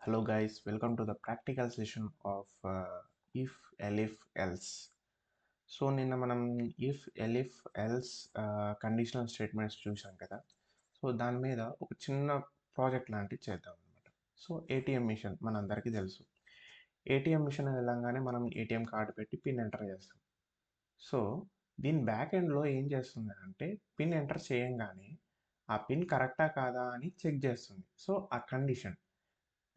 Hello guys, welcome to the practical session of if, elif, else. So నిన్న మనం if, ఎలిఫ్, else conditional statements చూసాం కదా. So దాని మీద ఒక చిన్న ప్రాజెక్ట్ లాంటివి చేద్దాం అనమాట. సో ఏటీఎం మిషన్ మనందరికీ తెలుసు. ఏటీఎం మిషన్ వెళ్ళంగానే మనం ఏటీఎం కార్డు పెట్టి పిన్ ఎంటర్ చేస్తాం. సో దీని బ్యాక్ ఎండ్లో ఏం చేస్తుంది అంటే పిన్ ఎంటర్ చేయంగానే ఆ పిన్ కరెక్టా కాదా అని చెక్ చేస్తుంది. సో ఆ కండిషన్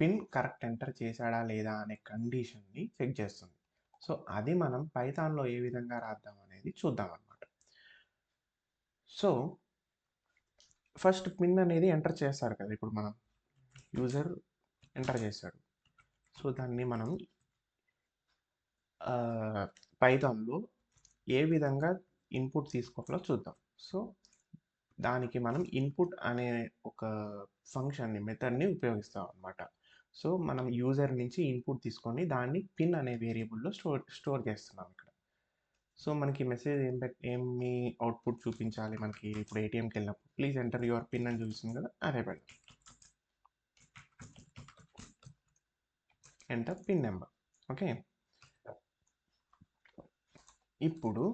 పిన్ కరెక్ట్ ఎంటర్ చేశాడా లేదా అనే కండిషన్ని చెక్ చేస్తుంది. సో అది మనం పైథాన్లో ఏ విధంగా రాద్దాం అనేది చూద్దాం అన్నమాట. సో ఫస్ట్ పిన్ అనేది ఎంటర్ చేస్తారు కదా. ఇప్పుడు మనం యూజర్ ఎంటర్ చేశాడు. సో దాన్ని మనం పైథాన్లో ఏ విధంగా ఇన్పుట్ తీసుకోవాలో చూద్దాం. సో దానికి మనం ఇన్పుట్ అనే ఒక ఫంక్షన్ని మెథడ్ని ఉపయోగిస్తాం అన్నమాట. సో మనం యూజర్ నుంచి ఇన్పుట్ తీసుకొని దాన్ని పిన్ అనే వేరియబుల్లో స్టోర్ చేస్తున్నాం ఇక్కడ. సో మనకి మెసేజ్ ఏమి అవుట్పుట్ చూపించాలి మనకి ఇప్పుడు ఏటీఎంకి వెళ్ళినప్పుడు ప్లీజ్ ఎంటర్ యువర్ పిన్ అని చూపిస్తుంది కదా, అదే పెడతాం. Enter pin number. ఓకే, ఇప్పుడు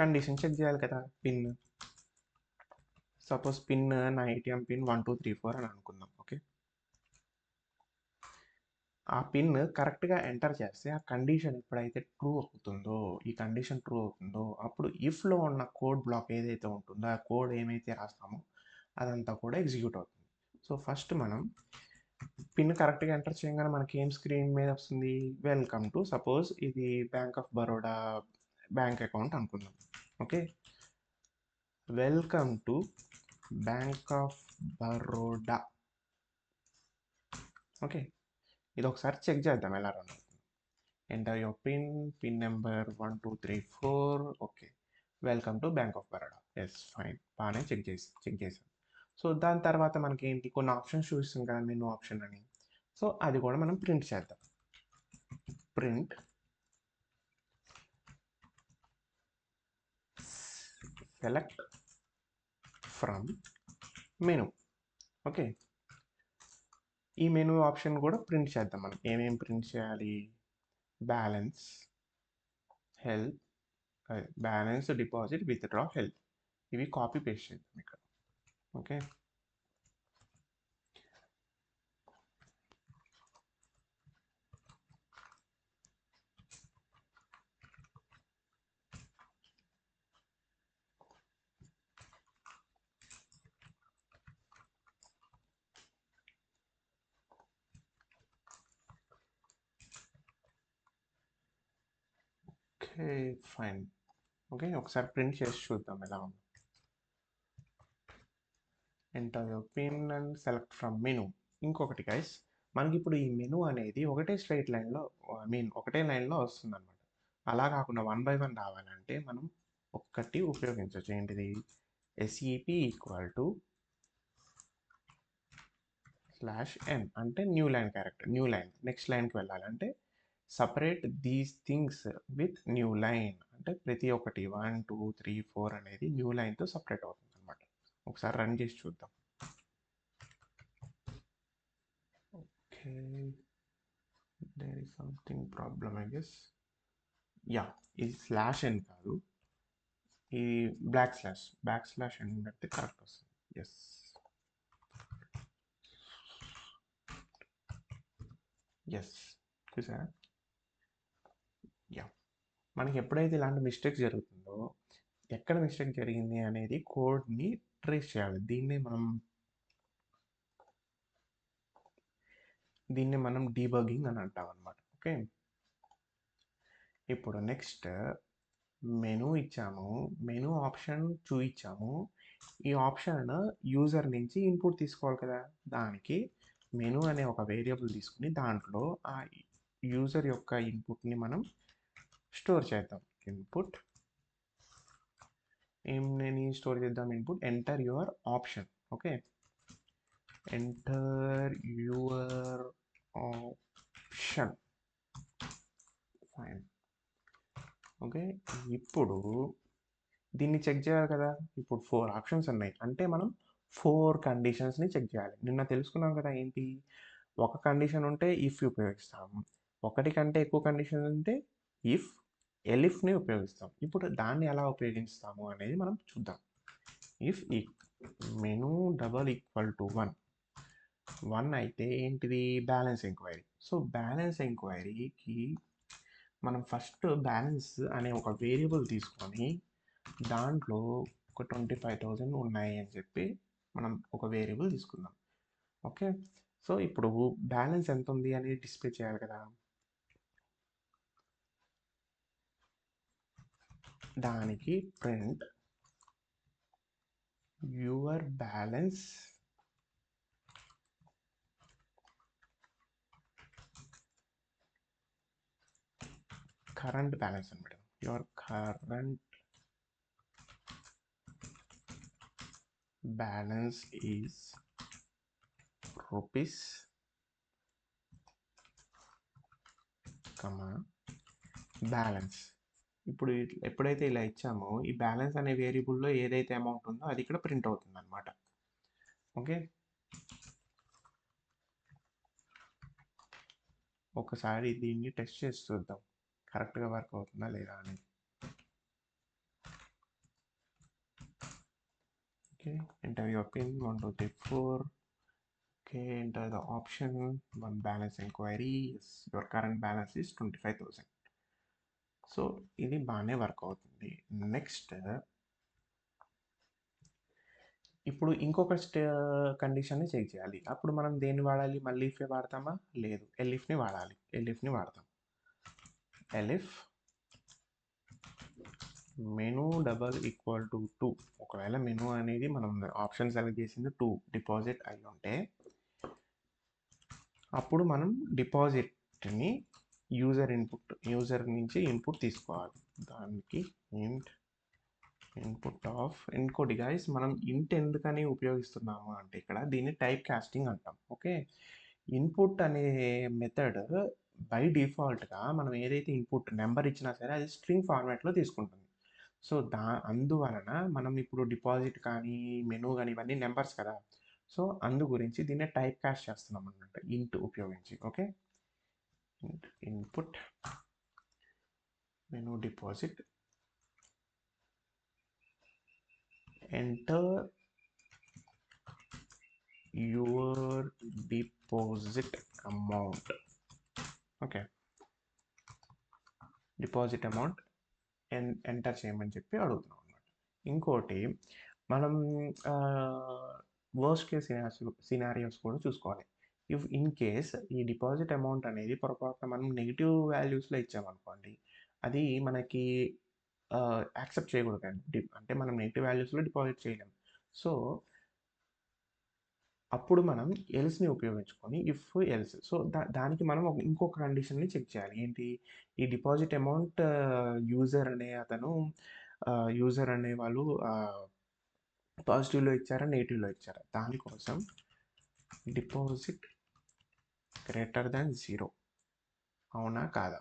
కండిషన్ చెక్ చేయాలి కదా. పిన్ సపోజ్ పిన్ నా ఏటీఎం పిన్ 1234 అని అనుకుందాం. ఓకే, ఆ పిన్ కరెక్ట్గా ఎంటర్ చేస్తే ఆ కండిషన్ ఎప్పుడైతే ట్రూ అవుతుందో, ఈ కండిషన్ ట్రూ అవుతుందో అప్పుడు ఇఫ్లో ఉన్న కోడ్ బ్లాక్ ఏదైతే ఉంటుందో ఆ కోడ్ ఏమైతే రాస్తామో అదంతా కూడా ఎగ్జిక్యూట్ అవుతుంది. సో ఫస్ట్ మనం పిన్ కరెక్ట్గా ఎంటర్ చేయగానే మనకి ఏం స్క్రీన్ మీద వస్తుంది, వెల్కమ్ టు, సపోజ్ ఇది bank of Baroda bank account అనుకుందాం. Okay, welcome to bank of Baroda. Okay, ఇది ఒకసారి చెక్ చేద్దాం ఎలా రన్ అవుతుంది. Enter your pin number 1234. Okay, welcome to bank of Baroda. Yes, fine, బాగానే చెక్ చేసాం. సో దాని తర్వాత మనకి ఏంటి, కొన్ని ఆప్షన్స్ చూపిస్తుంది కదా, మెనూ ఆప్షన్ అని. సో అది కూడా మనం ప్రింట్ చేద్దాం. Print select from menu. Okay, ఈ మెనూ ఆప్షన్ కూడా ప్రింట్ చేద్దాం. మనం ఏమేమి ప్రింట్ చేయాలి, balance, help, balance, deposit, withdraw, help. ఇవి కాపీ పేస్ట్ చేద్దాం ఇక్కడ. Okay, okay, fine. ఓకే, ఒకసారి ప్రింట్ చేసి చూద్దాం ఎలా ఉంది. Enter your pin and select from menu. ఇంకొకటి గైస్, మనకి ఇప్పుడు ఈ మెనూ అనేది ఒకటే స్ట్రైట్ లైన్లో, ఒకటే లైన్లో వస్తుంది అనమాట. అలా కాకుండా 1 by 1 రావాలంటే మనం ఒక్కటి ఉపయోగించవచ్చు. ఏంటిది, ఎస్ఈపి ఈక్వల్ టు /n అంటే new line character. New line next లైన్కి వెళ్ళాలంటే separate these things with new line అంటే ప్రతి ఒక్కటి 1 2 3 4 అనేది న్యూ లైన్తో సపరేట్ అవుతుంది అనమాట. ఒకసారి రన్ చేసి చూద్దాం. Okay, there is something problem I guess. Yeah, ఇది /n కాదు, ఈ /n పెడితే కరెక్ట్ వస్తుంది. ఎస్, ఎస్, చూసారా. యా, మనకి ఎప్పుడైతే ఇలాంటి మిస్టేక్స్ జరుగుతుందో, ఎక్కడ మిస్టేక్ జరిగింది అనేది కోడ్ని ట్రేస్ చేయాలి. దీన్ని మనం డీబగ్గింగ్ అని అంటాం అనమాట. ఓకే, ఇప్పుడు నెక్స్ట్ మెనూ ఇచ్చాము, మెనూ ఆప్షన్ చూపించాము. ఈ ఆప్షన్ యూజర్ నుంచి ఇన్పుట్ తీసుకోవాలి కదా. దానికి మెనూ అనే ఒక వేరియబుల్ తీసుకుని దాంట్లో ఆ యూజర్ యొక్క ఇన్పుట్ని మనం స్టోర్ చేద్దాం. ఇన్పుట్ నేను స్టోర్ చేద్దాం. Input enter your option. Okay, enter your option. Fine. Okay, ఇప్పుడు దీన్ని చెక్ చేయాలి కదా. ఇప్పుడు 4 ఆప్షన్స్ ఉన్నాయి అంటే మనం 4 కండిషన్స్ని చెక్ చేయాలి. నిన్న తెలుసుకున్నాం కదా ఏంటి, ఒక కండిషన్ ఉంటే ఇఫ్ ఉపయోగిస్తాము, ఒకటి కంటే ఎక్కువ కండిషన్ ఉంటే ఇఫ్ ఎలిఫ్ని ఉపయోగిస్తాం. ఇప్పుడు దాన్ని ఎలా ఉపయోగిస్తాము అనేది మనం చూద్దాం. If menu double equal to 1 అయితే ఏంటిది బ్యాలెన్స్ ఎంక్వైరీ. సో బ్యాలెన్స్ ఎంక్వైరీకి మనం ఫస్ట్ బ్యాలెన్స్ అనే ఒక వేరియబుల్ తీసుకొని దాంట్లో ఒక 25,000 ఉన్నాయి అని చెప్పి మనం ఒక వేరియబుల్ తీసుకుందాం. ఓకే, సో ఇప్పుడు బ్యాలెన్స్ ఎంత ఉంది అనేది డిస్ప్లే చేయాలి కదా. దానికి print your balance current balance అనమాట. Your current balance is rupees balance. ఇప్పుడు ఎప్పుడైతే ఇలా ఇచ్చామో ఈ బ్యాలెన్స్ అనే వేరియబుల్లో ఏదైతే అమౌంట్ ఉందో అది ఇక్కడ ప్రింట్ అవుతుంది అనమాట. ఓకే, ఒకసారి దీన్ని టెస్ట్ చేసి చూద్దాం కరెక్ట్గా వర్క్ అవుతుందా లేదా అని. Okay, enter your pin 1 2 3 4. Okay, enter the option 1 balance enquiry. Your current balance is 25,000. So ఇది బాగానే వర్క్ అవుతుంది. నెక్స్ట్ ఇప్పుడు ఇంకొక కండిషన్ని చెక్ చేయాలి. అప్పుడు మనం దేన్ని వాడాలి? మళ్ళీ ఇఫే వాడతామా? లేదు, ఎలిఫ్ని వాడాలి. ఎలిఫ్ని వాడతాం. ఎలిఫ్ మెను డబల్ ఈక్వల్ టు 2. ఒకవేళ మెను అనేది మనం ఆప్షన్ సెలెక్ట్ చేసింది 2 డిపాజిట్ అయి ఉంటే అప్పుడు మనం డిపాజిట్ని యూజర్ నుంచి ఇన్పుట్ తీసుకోవాలి. దానికి ఇన్పుట్ ఆఫ్ ఇంకోటి గైస్, మనం ఇంట్ ఎందుకని ఉపయోగిస్తున్నాము అంటే ఇక్కడ దీన్ని టైప్ కాస్టింగ్ అంటాం. ఓకే, ఇన్పుట్ అనే మెథడ్ బై డిఫాల్ట్గా మనం ఏదైతే ఇన్పుట్ నెంబర్ ఇచ్చినా సరే అది స్ట్రింగ్ ఫార్మాట్లో తీసుకుంటుంది. సో అందువలన మనం ఇప్పుడు డిపాజిట్ కానీ మెనూ కానీ ఇవన్నీ నెంబర్స్ కదా. సో అందు గురించి దీన్ని టైప్ కాస్ట్ చేస్తున్నాం అన్నమాట ఇంట్ ఉపయోగించి. Okay, input menu deposit enter your deposit amount. Okay, deposit amount enter చేయమని చెప్పి అడుగుతున్నాం అన్నమాట. ఇంకోటి మనం వర్స్ట్ కేస్ సినారియోస్ కూడా చూసుకోవాలి. ఇఫ్ ఇన్ కేస్ ఈ డిపాజిట్ అమౌంట్ అనేది పొరపాటున మనం నెగిటివ్ వాల్యూస్లో ఇచ్చామనుకోండి, అది మనకి యాక్సెప్ట్ చేయకూడదు. అంటే మనం నెగిటివ్ వాల్యూస్లో డిపాజిట్ చేయలేం. సో అప్పుడు మనం ఎల్స్ని ఉపయోగించుకొని ఇఫ్ ఎల్స్. సో దానికి మనం ఇంకొక కండిషన్ని చెక్ చేయాలి. ఏంటి? ఈ డిపాజిట్ అమౌంట్ యూజర్ అనే వాళ్ళు పాజిటివ్లో ఇచ్చారా నెగిటివ్లో ఇచ్చారా, దానికోసం డిపాజిట్ గ్రేటర్ దాన్ 0 అవునా కాదా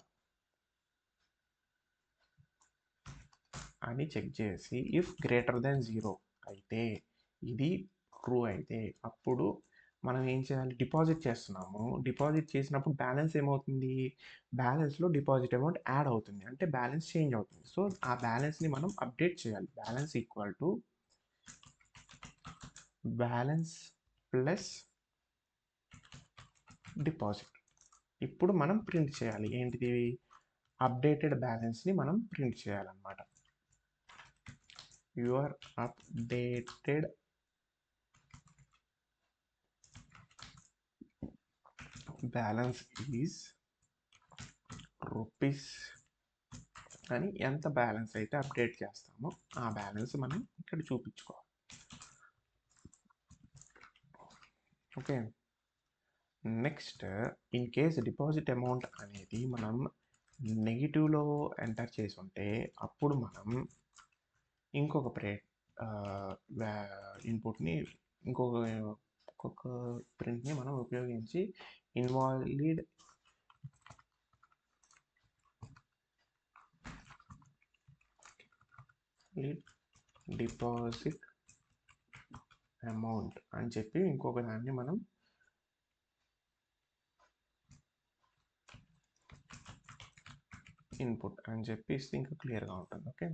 అని చెక్ చేసి ఇఫ్ గ్రేటర్ దాన్ 0 అయితే, ఇది ట్రూ అయితే అప్పుడు మనం ఏం చేయాలి? డిపాజిట్ చేస్తున్నాము. డిపాజిట్ చేసినప్పుడు బ్యాలెన్స్ ఏమవుతుంది? బ్యాలెన్స్లో డిపాజిట్ అమౌంట్ యాడ్ అవుతుంది, అంటే బ్యాలెన్స్ చేంజ్ అవుతుంది. సో ఆ బ్యాలెన్స్ని మనం అప్డేట్ చేయాలి. Balance equal to balance plus deposit. ఇప్పుడు మనం ప్రింట్ చేయాలి. ఏంటిది? అప్డేటెడ్ బ్యాలెన్స్ని మనం ప్రింట్ చేయాలన్నమాట. Your updated balance is rupees అని ఎంత బ్యాలెన్స్ అయితే అప్డేట్ చేస్తామో ఆ బ్యాలెన్స్ మనం ఇక్కడ చూపించుకోవాలి. Okay, next in case deposit amount అనేది మనం నెగిటివ్లో ఎంటర్ చేసి ఉంటే అప్పుడు మనం ఇంకొక ఇన్పుట్ని ఇంకొక ప్రింట్ని మనం ఉపయోగించి ఇన్వాలిడ్ డిపాజిట్ అమౌంట్ అని చెప్పి ఇంకొక దాన్ని మనం ఇన్పుట్ అని చెప్పి ఇస్తే ఇంకా క్లియర్గా ఉంటుంది. ఓకే,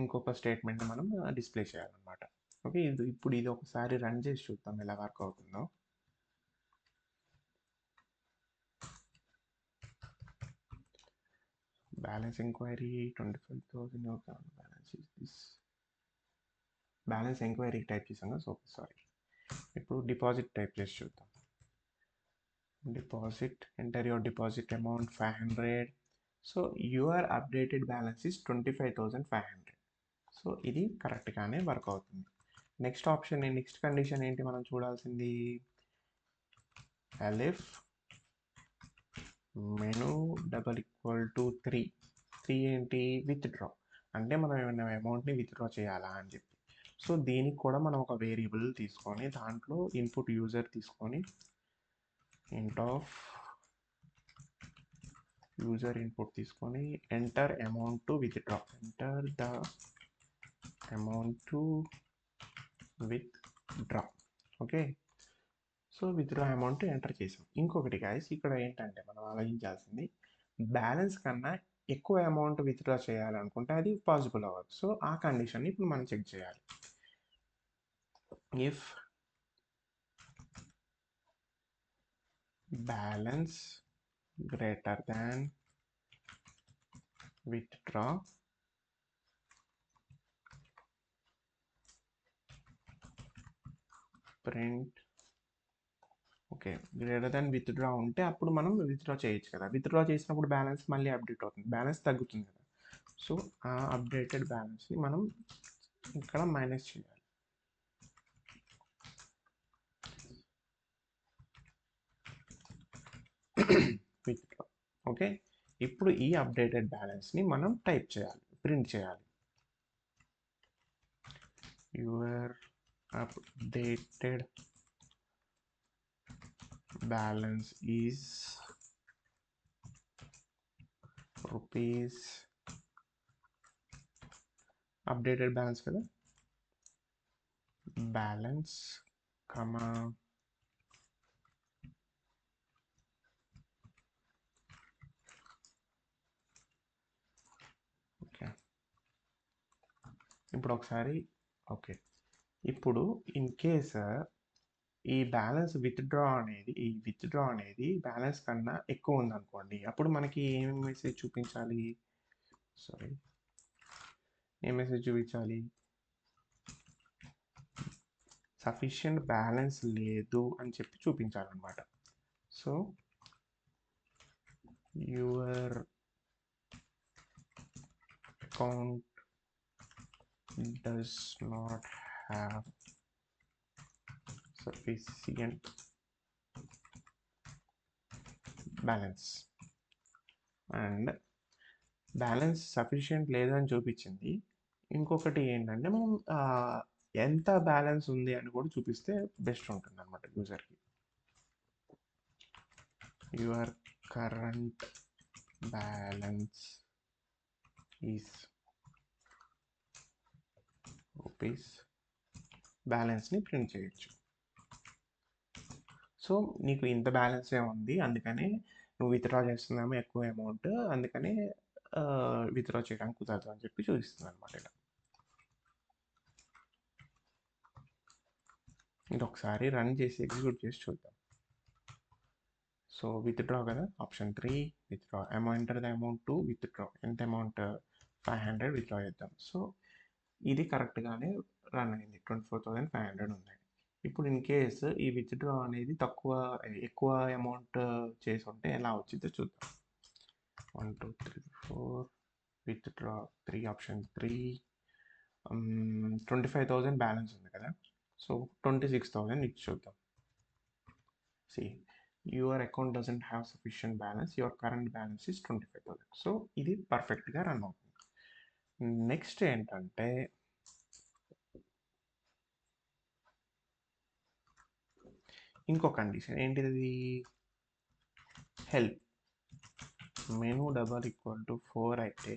ఇంకొక స్టేట్మెంట్ మనం డిస్ప్లే చేయాలన్నమాట. ఓకే, ఇప్పుడు ఇది ఒకసారి రన్ చేసి చూద్దాం ఎలా వర్క్ అవుతుందో. Balance enquiry 25,000 balance is this. Balance enquiry type చేసాం కదా, సో సారీ. ఇప్పుడు డిపాజిట్ టైప్ చేసి చూద్దాం. Deposit, enter your deposit amount 500. So your updated balance is 25,500. So ఇది కరెక్ట్గానే వర్క్ అవుతుంది. నెక్స్ట్ ఆప్షన్, నెక్స్ట్ కండిషన్ ఏంటి మనం చూడాల్సింది? ఎలిఫ్ మెను డబల్ ఈక్వల్ టు 3. 3 ఏంటి? విత్డ్రా. అంటే మనం ఏమైనా అమౌంట్ని విత్డ్రా చేయాలా అని చెప్పి. సో దీనికి కూడా మనం ఒక వేరియబుల్ తీసుకొని దాంట్లో ఇన్పుట్ యూజర్ తీసుకొని ఇంట్ ఆఫ్ యూజర్ ఇన్పుట్ తీసుకొని enter amount to withdraw. Enter the amount to withdraw. Okay, so withdraw amount enter చేసాం. ఇంకొకటి గాయస్, ఇక్కడ ఏంటంటే మనం ఆలోచించాల్సింది, బ్యాలెన్స్ కన్నా ఎక్కువ అమౌంట్ విత్డ్రా చేయాలనుకుంటే అది పాసిబుల్ అవ్వదు. సో ఆ కండిషన్ని ఇప్పుడు మనం చెక్ చేయాలి. If balance greater than withdraw, print. Okay, greater than withdraw ఉంటే అప్పుడు మనం విత్డ్రా చేయొచ్చు కదా. విత్డ్రా చేసినప్పుడు బ్యాలెన్స్ మళ్ళీ అప్డేట్ అవుతుంది, బ్యాలెన్స్ తగ్గుతుంది కదా. సో ఆ అప్డేటెడ్ బ్యాలెన్స్ని మనం ఇక్కడ మైనస్ చేయాలి. విత్డ్రా. ఓకే, ఇప్పుడు ఈ అప్డేటెడ్ బ్యాలెన్స్ని మనం టైప్ చేయాలి, ప్రింట్ చేయాలి. Your updated balance is rupees. Updated balance కదా, బ్యాలెన్స్ కమా ఓకే. ఇప్పుడు ఒకసారి ఓకే, ఇప్పుడు ఇన్ కేస్ ఈ బ్యాలెన్స్ విత్డ్రా అనేది బ్యాలెన్స్ కన్నా ఎక్కువ ఉందనుకోండి, అప్పుడు మనకి ఏం మెసేజ్ చూపించాలి? సారీ, ఏం మెసేజ్ చూపించాలి? సఫిషియంట్ బ్యాలెన్స్ లేదు అని చెప్పి చూపించాలన్నమాట. So your account does not have sufficient balance. And balance sufficient లేదని చూపించింది. ఇంకొకటి ఏంటంటే మనం ఎంత బ్యాలెన్స్ ఉంది అని కూడా చూపిస్తే బెస్ట్ ఉంటుంది అనమాట యూజర్కి. Your current balance is rupees. బ్యాలెన్స్ని ప్రింట్ చేయొచ్చు. సో నీకు ఇంత బ్యాలెన్సే ఉంది, అందుకనే నువ్వు విత్డ్రా చేస్తున్నామో ఎక్కువ అమౌంట్, అందుకనే విత్డ్రా చేయడానికి కుదరదు అని చెప్పి చూపిస్తుంది అనమాట. ఇలా ఇది ఒకసారి రన్ చేసి ఎగ్జిక్యూట్ చేసి చూద్దాం. సో విత్డ్రా కదా, option 3 withdraw. Enter the amount to withdraw. ఎంత అమౌంట్? 500 విత్డ్రా చేద్దాం. సో ఇది కరెక్ట్గానే రన్ అయింది, 24,500 ఉంది. ఇప్పుడు ఇన్ కేస్ ఈ విత్డ్రా అనేది ఎక్కువ అమౌంట్ చేసి ఉంటే ఎలా వచ్చిందో చూద్దాం. 1 2 3 4 విత్డ్రా 3, ఆప్షన్ 3. 25,000 బ్యాలెన్స్ ఉంది కదా, సో 26,000 ఇచ్చి చూద్దాం. See, your account doesn't have sufficient balance, your current balance is 25,000. So ఇది పర్ఫెక్ట్గా రన్ అవుతుంది. నెక్స్ట్ ఏంటంటే ఇంకో కండిషన్ ఏంటిది? Help menu double equal to 4 అయితే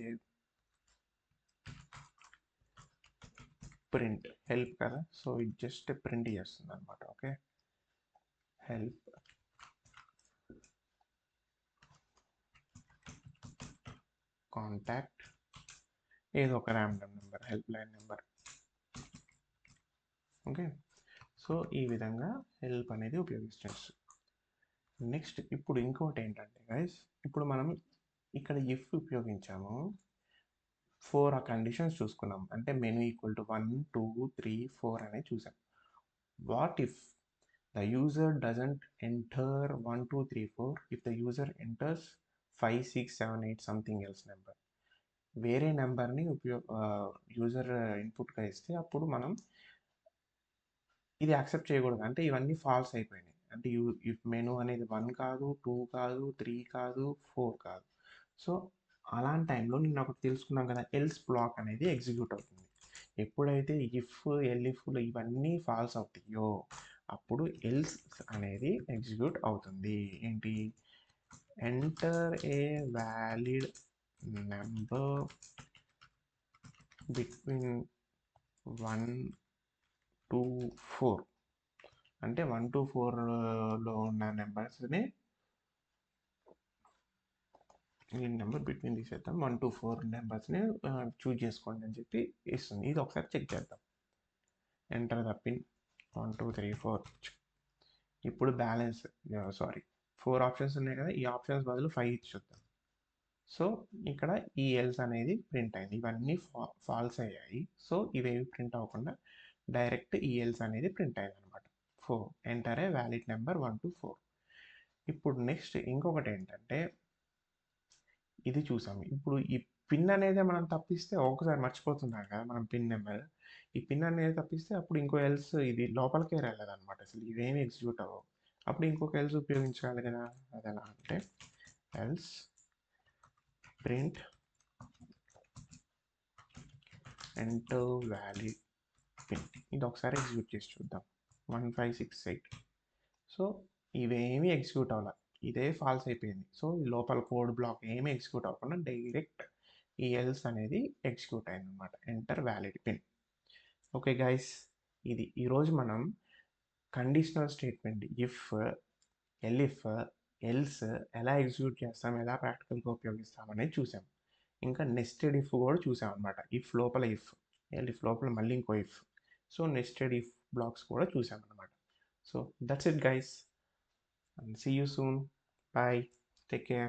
ప్రింట్ హెల్ప్ కదా, సో ఇది జస్ట్ ప్రింట్ చేస్తుంది అనమాట. ఓకే, హెల్ప్ కాంటాక్ట్ ఏదో ఒక random number, help line number. Okay, so ఈ విధంగా హెల్ప్ అనేది ఉపయోగించవచ్చు. నెక్స్ట్ ఇప్పుడు ఇంకోటి ఏంటంటే గైస్, ఇప్పుడు మనం ఇక్కడ ఇఫ్ ఉపయోగించాము, 4 కండిషన్స్ చూసుకున్నాం, అంటే మెను ఈక్వల్ టు 1 2 3 4 అనేది చూసాం. What if the user doesn't enter 1 2 3 4, if the user enters 5 6 7 8 something else number, వేరే నెంబర్ని యూజర్ ఇన్పుట్గా ఇస్తే అప్పుడు మనం ఇది యాక్సెప్ట్ చేయకూడదు, అంటే ఇవన్నీ ఫాల్స్ అయిపోయినాయి, అంటే ఇఫ్ మెను అనేది 1 కాదు 2 కాదు 3 కాదు 4 కాదు. సో అలాంటి టైంలో నేను ఒకటి తెలుసుకున్నాం కదా, ఎల్స్ బ్లాక్ అనేది ఎగ్జిక్యూట్ అవుతుంది. ఎప్పుడైతే ఇఫ్ ఎల్ఇఫ్లు ఇవన్నీ ఫాల్స్ అవుతాయో అప్పుడు ఎల్స్ అనేది ఎగ్జిక్యూట్ అవుతుంది. ఏంటి, enter a valid number between 1 to 4, అంటే 1 to 4లో ఉన్న నెంబర్స్ని, ఈ నెంబర్ బిట్వీన్ తీసేద్దాం, 1 to 4 నెంబర్స్ని చూజ్ చేసుకోండి అని చెప్పి ఇస్తుంది. ఇది ఒకసారి చెక్ చేద్దాం. Enter the pin 1 2 3 4. ఇప్పుడు బ్యాలెన్స్, సారీ 4 ఆప్షన్స్ ఉన్నాయి కదా, ఈ ఆప్షన్స్ బదులు 5 ఇచ్చి చూద్దాం. సో ఇక్కడ ఈ ఎల్స్ అనేది ప్రింట్ అయింది, ఇవన్నీ ఫాల్స్ అయ్యాయి. సో ఇవేవి ప్రింట్ అవ్వకుండా డైరెక్ట్ ఈ ఎల్స్ అనేది ప్రింట్ అయింది అనమాట. 4 enter a valid number 1 to 4. ఇప్పుడు నెక్స్ట్ ఇంకొకటి ఏంటంటే, ఇది చూసాము. ఇప్పుడు ఈ పిన్ అనేది మనం తప్పిస్తే, ఒకసారి మర్చిపోతున్నాం కదా మనం పిన్ నెంబర్, ఈ పిన్ అనేది తప్పిస్తే అప్పుడు ఇంకో ఎల్స్ ఇది లోపలికే వెళ్ళదన్నమాట, అసలు ఇవేమి ఎగ్జిక్యూట్ అవ్వవు. అప్పుడు ఇంకొక ఎల్స్ ఉపయోగించాలి కదా, అది ఎలా అంటే else print enter valid pin. ఇది ఒకసారి ఎగ్జిక్యూట్ చేసి చూద్దాం, 1 5 6 8. సో ఇవేమీ ఎగ్జిక్యూట్ అవ్వాలి, ఇదే ఫాల్స్ అయిపోయింది. సో ఈ లోపల కోడ్ బ్లాక్ ఏమీ ఎగ్జిక్యూట్ అవ్వకుండా డైరెక్ట్ ఈ ఎల్స్ అనేది ఎగ్జిక్యూట్ అయింది అనమాట, enter valid pin. Okay guys, ఇది ఈరోజు మనం conditional statement if, elif, else ఎలా ఎగ్జిక్యూట్ చేస్తాం, ఎలా ప్రాక్టికల్గా ఉపయోగిస్తాం అనేది చూసాం. ఇంకా నెస్టెడ్ ఇఫ్ కూడా చూసాం అనమాట, ఇఫ్ లోపల ఇఫ్, ఎల్ఇఫ్ లోపల మళ్ళీ ఇంకో if. So nested if blocks కూడా చూసాం అనమాట. So that's it guys, and see you soon. Bye. Take care.